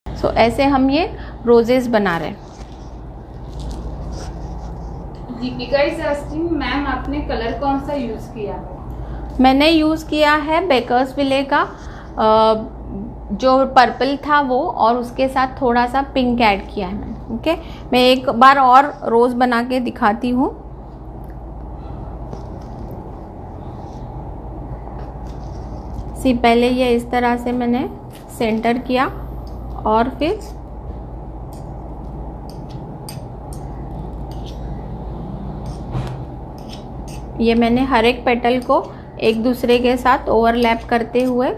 सो ऐसे हम ये रोजेस बना रहे हैं. दीपिका इज आस्किंग, मैम आपने कलर कौन सा यूज किया है? मैंने यूज़ किया है बेकर्स विले का जो पर्पल था वो, और उसके साथ थोड़ा सा पिंक ऐड किया है मैंने. ओके, मैं एक बार और रोज़ बना के दिखाती हूँ. सी, पहले ये इस तरह से मैंने सेंटर किया, और फिर ये मैंने हर एक पेटल को एक दूसरे के साथ ओवरलैप करते हुए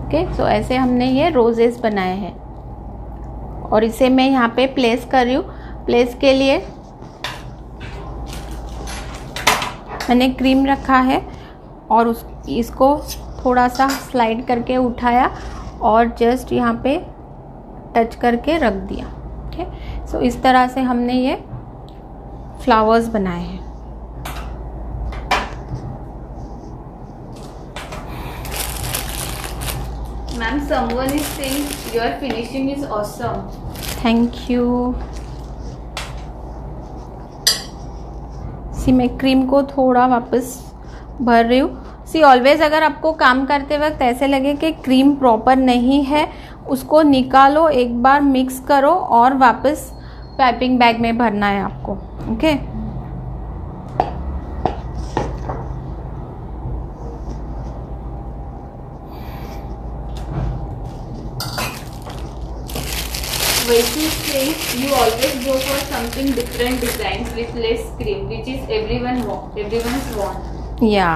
ओके, सो ऐसे हमने ये रोजेस बनाए हैं और इसे मैं यहाँ पे प्लेस कर रही हूँ। प्लेस के लिए मैंने क्रीम रखा है और इसको थोड़ा सा स्लाइड करके उठाया और जस्ट यहाँ पे टच करके रख दिया। ओके, सो इस तरह से हमने ये फ्लावर्स बनाए हैं। Ma'am, someone is saying your finishing is awesome. Thank you. See मैं क्रीम को थोड़ा वापस भर रही हूँ। सी ऑलवेज अगर आपको काम करते वक्त ऐसे लगे कि क्रीम प्रॉपर नहीं है, उसको निकालो, एक बार मिक्स करो और वापस पाइपिंग बैग में भरना है आपको। Okay, Vaishnu says you always go for something different designs with less cream, which is everyone's want. या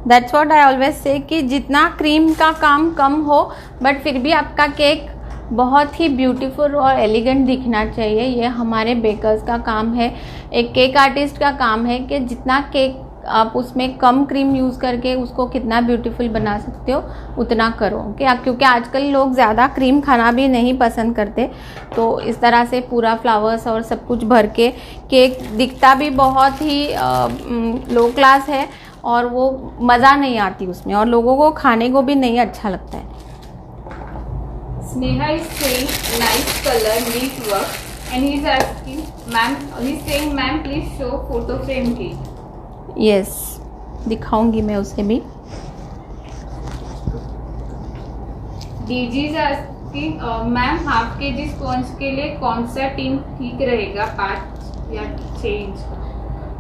that's what I always say कि जितना क्रीम का काम कम हो बट फिर भी आपका केक बहुत ही ब्यूटीफुल और एलिगेंट दिखना चाहिए। ये हमारे बेकर्स का काम है, एक केक आर्टिस्ट का काम है कि जितना केक आप उसमें कम क्रीम यूज़ करके उसको कितना ब्यूटीफुल बना सकते हो उतना करो। क्या क्योंकि आजकल लोग ज़्यादा क्रीम खाना भी नहीं पसंद करते, तो इस तरह से पूरा फ्लावर्स और सब कुछ भर के केक दिखता भी बहुत ही लो क्लास है और वो मज़ा नहीं आती उसमें और लोगों को खाने को भी नहीं अच्छा लगता है। Sneha is saying nice color, neat work, and he is asking, ma'am, he's saying, ma'am, please show photo frame cake. Yes, दिखाऊंगी मैं उसे भी। DG is asking, ma'am, half के जी स्पॉन्ज के लिए कौन सा टीम ठीक रहेगा, 5 या 6 इंच?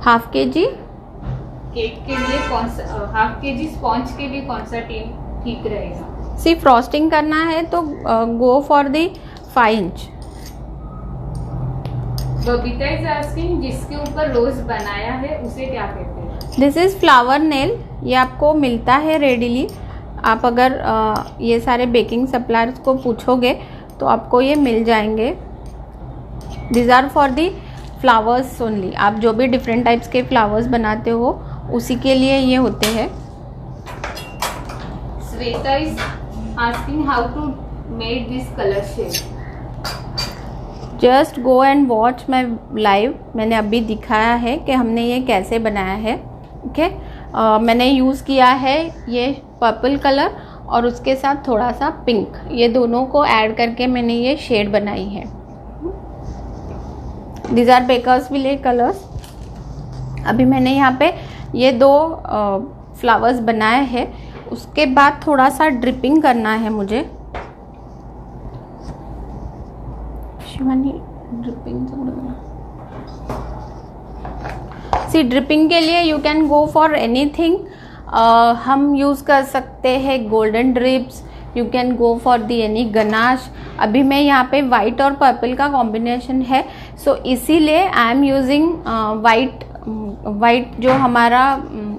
हाफ के जी केक के लिए कौन सा, हाफ के जी स्पॉन्ज के लिए कौन सा टीम ठीक रहेगा? सी फ्रॉस्टिंग करना है तो गो for the 5 inch. Babita is asking, जिसके ऊपर रोज बनाया है उसे क्या कहते हैं? This is flower nail. ये आपको मिलता है रेडीली। आप अगर ये सारे बेकिंग सप्लायर्स को पूछोगे तो आपको ये मिल जाएंगे। This are for the flowers only. आप जो भी डिफरेंट टाइप्स के फ्लावर्स बनाते हो उसी के लिए ये होते हैं। Shweta is asking how to make this colour shade. Just go and watch my live. मैंने अभी दिखाया है कि हमने ये कैसे बनाया है। ओके, मैंने यूज़ किया है ये पर्पल कलर और उसके साथ थोड़ा सा पिंक, ये दोनों को ऐड करके मैंने ये शेड बनाई है। These are Bakersville colours. अभी मैंने यहाँ पे ये 2 फ्लावर्स बनाए हैं। उसके बाद थोड़ा सा ड्रिपिंग करना है मुझे। शिवानी, ड्रिपिंग सी ड्रिपिंग के लिए you can go for anything. हम यूज़ कर सकते हैं golden drips, you can go for the any ganache. अभी मैं यहाँ पे वाइट और पर्पल का कॉम्बिनेशन है, सो इसीलिए आई एम यूजिंग वाइट जो हमारा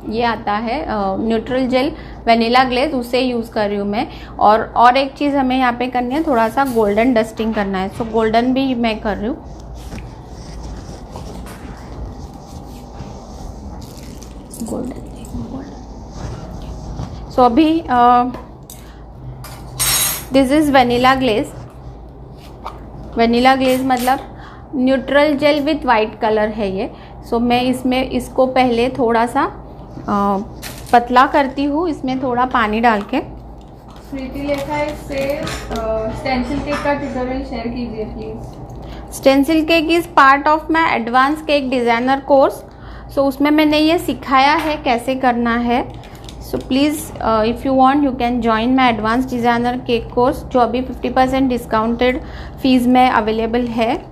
ये आता है न्यूट्रल जेल वनीला ग्लेज, उसे यूज़ कर रही हूँ मैं। और एक चीज़ हमें यहाँ पे करनी है, थोड़ा सा गोल्डन डस्टिंग करना है, सो गोल्डन भी मैं कर रही हूँ। गोल्डन सो अभी this is vanilla glaze. Vanilla glaze मतलब neutral gel with white colour है ये। सो मैं इसमें इसको पहले थोड़ा सा पतला करती हूँ, इसमें थोड़ा पानी डाल के। स्वीटी लेखा से स्टेंसिल केक का ट्यूटोरियल शेयर कीजिए please. Stencil cake is part of my advance cake designer course. So उसमें मैंने ये सिखाया है कैसे करना है। So please if you want you can join my advance designer cake course, जो अभी 50% डिस्काउंटेड फीस में अवेलेबल है।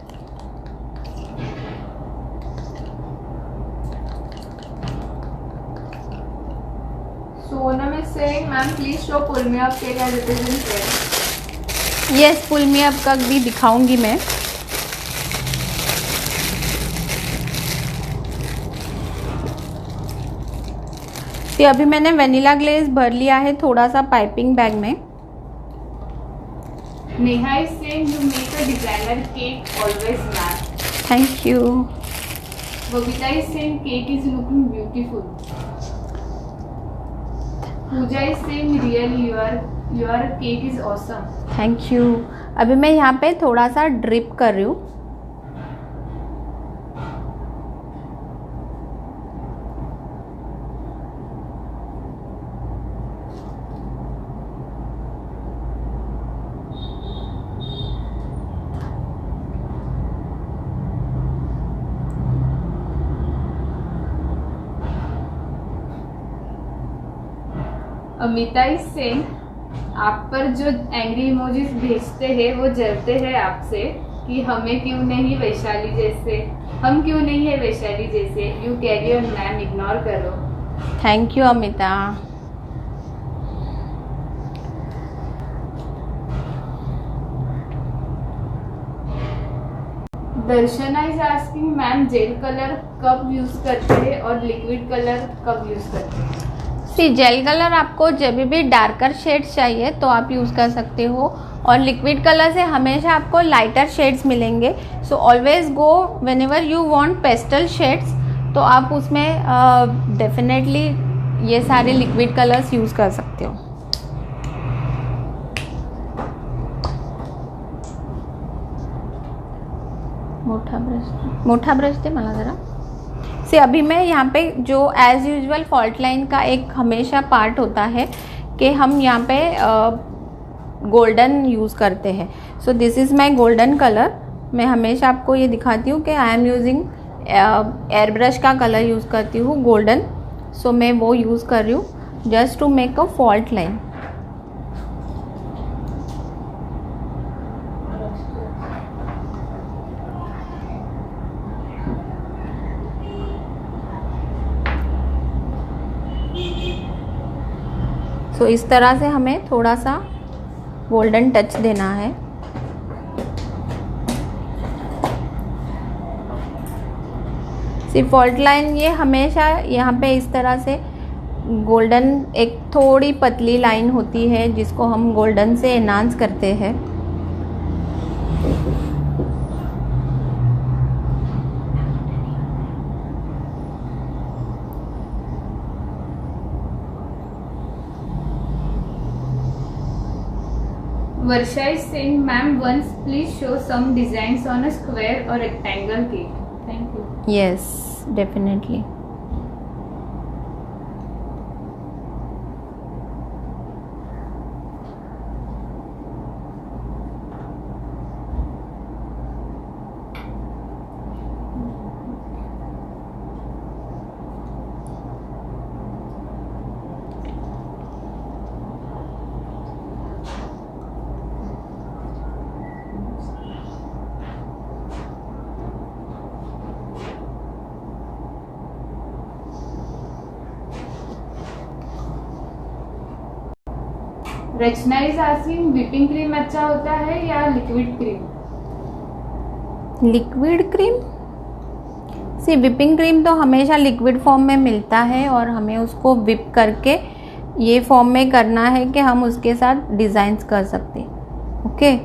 Sonam is saying, ma'am, please show pull me up cake as it is in red. Yes, pull me up का भी दिखाऊंगी मैं। तो अभी मैंने वनीला ग्लेज भर लिया है थोड़ा सा पाइपिंग बैग में। Neha is saying you make a designer cake always ma'am. Thank you. Babita is saying cake is looking beautiful. Pooja is saying really your cake is awesome. Thank you. अभी मैं यहाँ पे थोड़ा सा ड्रिप कर रही हूँ। अमिता इज सेइंग आप पर जो एंग्री इमोजीज भेजते हैं वो जलते हैं आपसे कि हमें क्यों नहीं वैशाली जैसे, हम क्यों नहीं है वैशाली जैसे। You carry on ma'am, ignore करो। Thank you Amita. Darshana is asking ma'am gel colour कब यूज करते हैं और लिक्विड कलर कब यूज करते हैं। जेल कलर आपको जब भी डार्कर शेड्स चाहिए तो आप यूज़ कर सकते हो, और लिक्विड कलर से हमेशा आपको लाइटर शेड्स मिलेंगे। सो always go when ever you want pastel shades, तो आप उसमें डेफिनेटली ये सारे लिक्विड कलर्स यूज़ कर सकते हो। मोठा ब्रश दे मला जरा से। अभी मैं यहाँ पे जो एज़ यूजुअल फॉल्ट लाइन का एक हमेशा पार्ट होता है कि हम यहाँ पे गोल्डन यूज़ करते हैं। So this is my golden colour. मैं हमेशा आपको ये दिखाती हूँ कि I am using air brush का कलर यूज़ करती हूँ गोल्डन। सो मैं वो यूज़ कर रही हूँ just to make a fault line. तो इस तरह से हमें थोड़ा सा गोल्डन टच देना है। फॉल्ट लाइन ये हमेशा यहाँ पे इस तरह से गोल्डन एक थोड़ी पतली लाइन होती है जिसको हम गोल्डन से एनहांस करते हैं। Varsha is saying, ma'am, once please show some designs on a square or rectangle cake. Thank you. Yes, definitely. Rachna is asking whipping cream अच्छा होता है या liquid cream. Liquid cream see whipping cream तो हमेशा liquid form में मिलता है और हमें उसको विप करके ये फॉर्म में करना है कि हम उसके साथ डिज़ाइंस कर सकते हैं। ओके,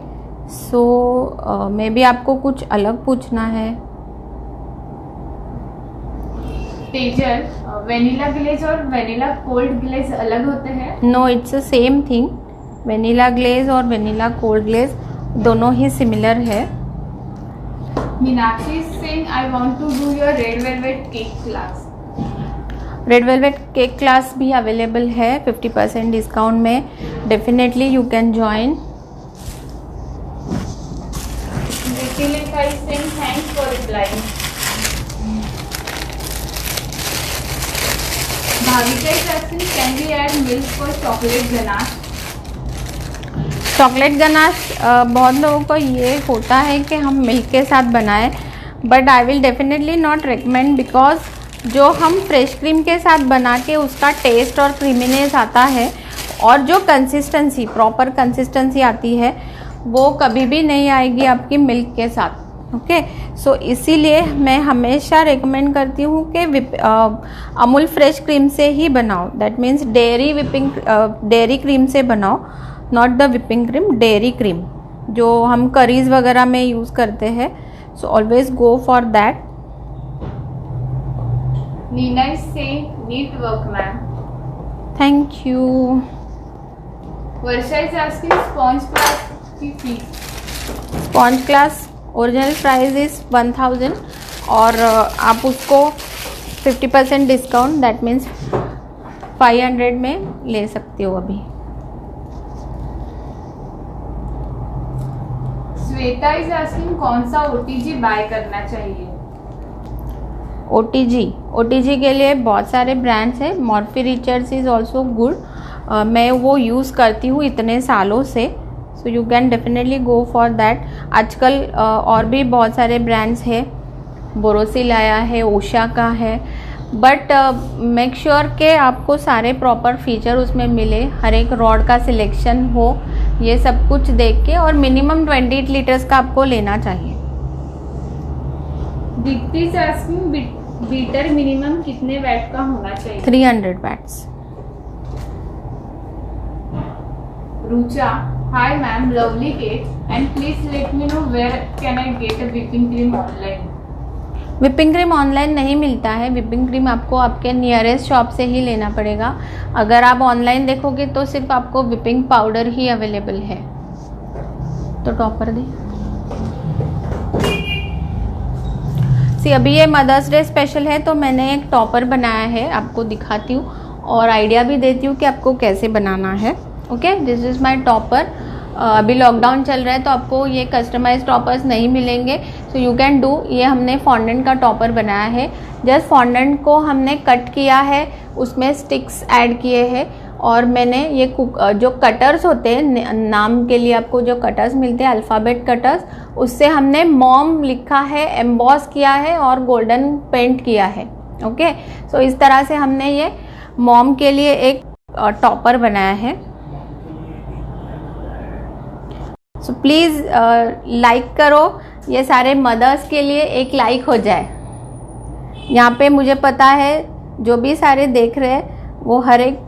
सो मे बी आपको कुछ अलग पूछना है। तेजल, वेनिला ग्लेज और वेनिला कोल्ड ग्लेज अलग होते हैं। No, it's the same thing. Vanilla glaze और वेनिला कोल्ड ग्लेज दोनों ही सिमिलर है। Meenakshi is saying I want to do your red velvet cake class. Red velvet cake class भी available है 50% डिस्काउंट में। Definitely you can join. Ritilika is saying thanks for replying. Bhavika is asking, can we add milk for chocolate ganache? Chocolate ganache बहुत लोगों को ये होता है कि हम मिल्क के साथ बनाएं, but I will definitely not recommend, because जो हम फ्रेश क्रीम के साथ बना के उसका टेस्ट और क्रीमीनेस आता है और जो कंसिस्टेंसी प्रॉपर कंसिस्टेंसी आती है वो कभी भी नहीं आएगी आपकी मिल्क के साथ। ओके, सो इसीलिए मैं हमेशा रिकमेंड करती हूँ कि अमूल फ्रेश क्रीम से ही बनाओ। दैट मीन्स डेयरी क्रीम से बनाओ, not the whipping cream, dairy cream. जो हम करीज वगैरह में यूज़ करते हैं. So always go for that. Neena is saying neat work ma'am. Thank you. Varsha is asking sponge class की fees. Sponge class original price is 1000 और आप उसको 50% डिस्काउंट दैट मीन्स 500 में ले सकते हो अभी. श्वेता इज आस्किंग कौन सा ओटीजी बाय करना चाहिए. ओटीजी के लिए बहुत सारे ब्रांड्स हैं. Morphy Richards is also good. मैं वो यूज़ करती हूँ इतने सालों से. सो you can definitely go for that. आजकल और भी बहुत सारे ब्रांड्स हैं. बोरोसिल आया है, ओशा का है. बट मेक श्योर के आपको सारे प्रॉपर फीचर उसमें मिले, हर एक रॉड का सिलेक्शन हो, ये सब कुछ देख के. और मिनिमम 28 लीटर्स का आपको लेना चाहिए. Deepti is asking beater minimum कितने वैट का होना चाहिए. 300 watts. Rucha, hi ma'am, lovely cake and please let me know where can I get a whipping cream online. Whipping cream online नहीं मिलता है. व्हिपिंग क्रीम आपको आपके नियरेस्ट शॉप से ही लेना पड़ेगा. अगर आप ऑनलाइन देखोगे तो सिर्फ आपको व्हिपिंग पाउडर ही अवेलेबल है. तो टॉपर दे. सी अभी ये मदर्स डे स्पेशल है तो मैंने एक टॉपर बनाया है, आपको दिखाती हूँ और आइडिया भी देती हूँ कि आपको कैसे बनाना है. Okay, this is my topper. अभी लॉकडाउन चल रहा है तो आपको ये कस्टमाइज टॉपर्स नहीं मिलेंगे. सो यू कैन डू. ये हमने फॉन्डेंट का टॉपर बनाया है. जस्ट फॉन्डेंट को हमने कट किया है, उसमें स्टिक्स ऐड किए हैं. और मैंने ये जो कटर्स होते हैं, नाम के लिए आपको जो कटर्स मिलते हैं अल्फ़ाबेट कटर्स, उससे हमने मॉम लिखा है, एम्बॉस किया है और गोल्डन पेंट किया है. ओके, सो इस तरह से हमने ये मॉम के लिए एक टॉपर बनाया है. सो प्लीज़ लाइक करो. ये सारे मदर्स के लिए एक लाइक हो जाए. यहाँ पे मुझे पता है जो भी सारे देख रहे हैं वो हर एक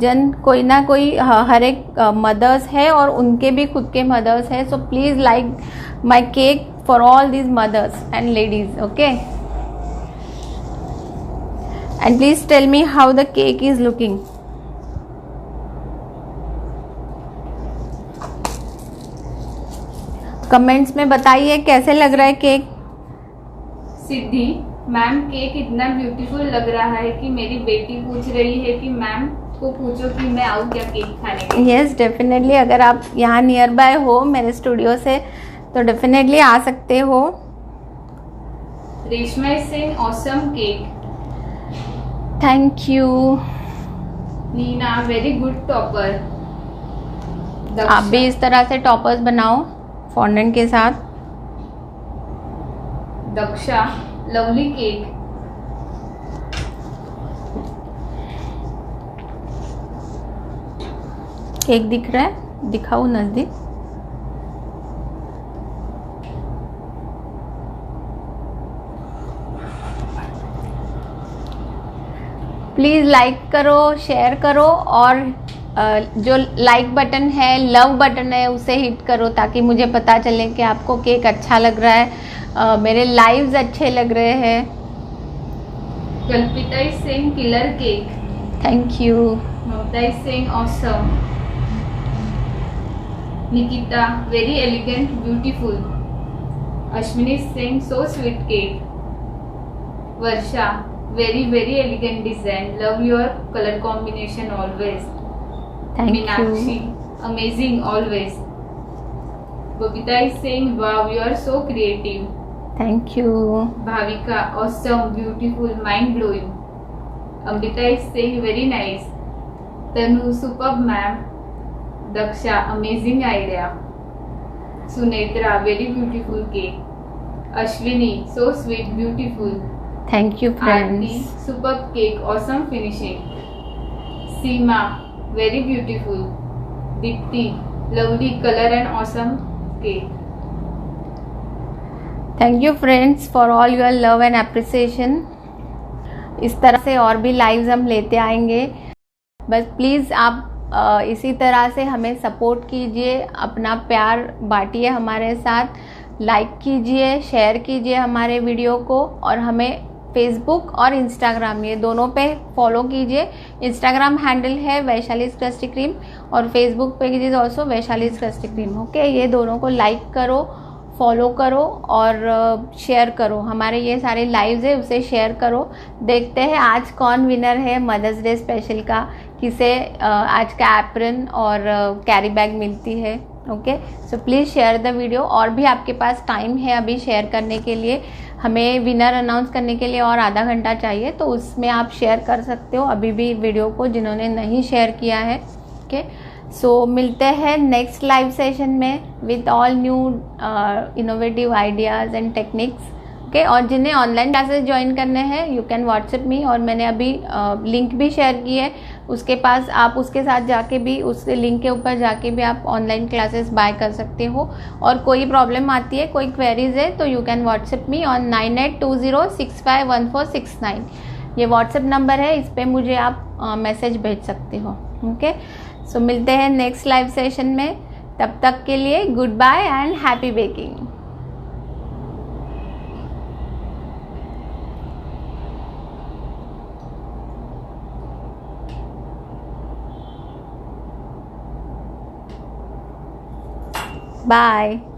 जन कोई ना कोई हर एक मदर्स है और उनके भी खुद के मदर्स है. So please like my cake for all these mothers and ladies. Okay, and please tell me how the cake is looking. Comments में बताइए कैसे लग रहा है केक. सिद्धि, मैम केक इतना ब्यूटीफुल लग रहा है कि मेरी बेटी पूछ रही है कि मैम को पूछो कि मैं आऊँ क्या केक खाने के. Yes, definitely. अगर आप यहाँ नियर बाय हो मेरे स्टूडियो से तो डेफिनेटली आ सकते हो. Reshma is saying awesome cake. Thank you. Neena, very good topper. आप भी इस तरह से टॉपर्स बनाओ फॉन्डेंट के साथ. Daksha, lovely cake. केक दिख रहा है, दिखाओ नज़दीक. प्लीज़ लाइक करो, शेयर करो और जो लाइक बटन है, लव बटन है, उसे हिट करो ताकि मुझे पता चले कि आपको केक अच्छा लग रहा है, मेरे लाइव्स अच्छे लग रहे हैं. Kalpita is saying killer cake. Thank you. Mamta is saying awesome. Nikita, very elegant, beautiful. Ashwini is saying so sweet cake. Varsha, very very elegant design, love your color combination always. Thank Meenakshi, you. amazing always. Babita is saying wow, you are so creative. Thank you. Bhavika, awesome, beautiful, mind blowing. Amrita is saying very nice. Tanu, superb ma'am. Daksha, amazing idea. Sunetra, very beautiful cake. Ashwini, so sweet, beautiful. Thank you friends. Aarti, superb cake, awesome finishing. Seema, very beautiful. Dipti, lovely color and awesome cake. Thank you friends for all your love and appreciation. इस तरह से और भी lives हम लेते आएंगे. बस please आप इसी तरह से हमें सपोर्ट कीजिए, अपना प्यार बांटिए हमारे साथ, लाइक कीजिए, शेयर कीजिए हमारे वीडियो को, और हमें फेसबुक और इंस्टाग्राम ये दोनों पे फॉलो कीजिए। इंस्टाग्राम हैंडल है वैशालीज कृष्टि क्रीम और Facebook page is also Vaishali's Krishti cream. Okay, ये दोनों को लाइक करो, फॉलो करो और शेयर करो। हमारे ये सारे लाइव्स है उसे शेयर करो। देखते हैं आज कौन विनर है मदर्स डे स्पेशल का, किसे आज का एप्रन और कैरी बैग मिलती है। Okay, so please share the video. और भी आपके पास टाइम है अभी शेयर करने के लिए, हमें विनर अनाउंस करने के लिए और आधा घंटा चाहिए, तो उसमें आप शेयर कर सकते हो अभी भी वीडियो को, जिन्होंने नहीं शेयर किया है। ओके, सो मिलते हैं नेक्स्ट लाइव सेशन में with all new innovative ideas and techniques. Okay, और जिन्हें ऑनलाइन क्लासेस ज्वाइन करने हैं यू कैन व्हाट्सएप मी, और मैंने अभी लिंक भी शेयर की है, उसके पास आप उसके साथ जाके भी, उस लिंक के ऊपर जाके भी आप ऑनलाइन क्लासेस बाय कर सकते हो। और कोई प्रॉब्लम आती है, कोई क्वेरीज है, तो you can WhatsApp me on 9820651469। ये व्हाट्सएप नंबर है, इस पर मुझे आप मैसेज भेज सकते हो। ओके, सो मिलते हैं नेक्स्ट लाइव सेशन में, तब तक के लिए good bye and happy baking. Bye.